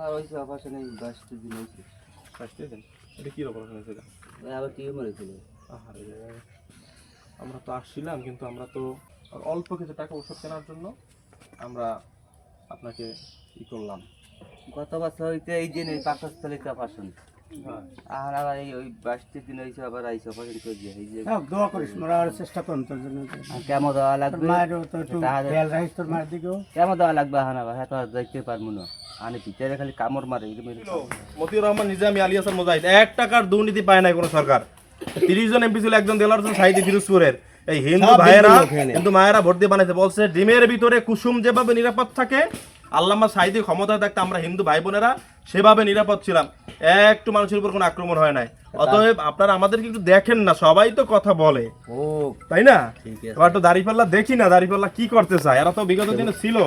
আর ওই অপারেশন এই 22 দিন হয়েছে। এটা কি অপারেশন হয়েছিল? আবার টিউমার হয়েছিল। আহারে, আমরা তো আসছিলাম, কিন্তু আমরা তো অল্প কিছু টাকা ওষুধ কেনার জন্য আমরা আপনাকে ই করলাম। গত বছর হইতে এই দিন এই পাকস্থলীতে অপারেশন। আর আবার এই ওই 22 দিন হয়েছে আবার আইসে অপারেশন করে দিয়ে এই যে দোয়া করিস, মরার চেষ্টা করুন তোর জন্য। কেমন দেওয়া লাগবে, মায়েরও তো একটু খেয়াল রাখিস, তোর মায়ের দিকেও। কেমন দেওয়া লাগবে হানা ভাই, হ্যাঁ তো আর যাইতে পারবো না। আনে ভিতরে খালি কামড় মারে। মতিউর রহমান নিজামী আলী হাসান মুজাহিদ 1 টাকার দুর্নীতি পায় নাই কোনো সরকার। 30 জন এমপি ছিল, একজন দেলার হোসেন সাইদি ফিরোজপুরের। এই হিন্দু ভাইয়েরা, হিন্দু মায়েরা ভোট দিয়ে বানাইতে বলছে ডিমের ভিতরে কুসুম যেভাবে নিরাপদ থাকে, আল্লামা সাইদি ক্ষমতায় থাকতে আমরা হিন্দু ভাই বোনেরা সেভাবে নিরাপদ ছিলাম। একটু মানুষের উপর কোনো আক্রমণ হয় নাই। অতএব আপনারা আমাদেরকে একটু দেখেন না, সবাই তো কথা বলে, ও তাই না? ঠিক আছে। এবার তো দাঁড়িপাল্লা দেখি না, দাঁড়িপাল্লা কি করতে চায়। এরা তো বিগত দিনে ছিল।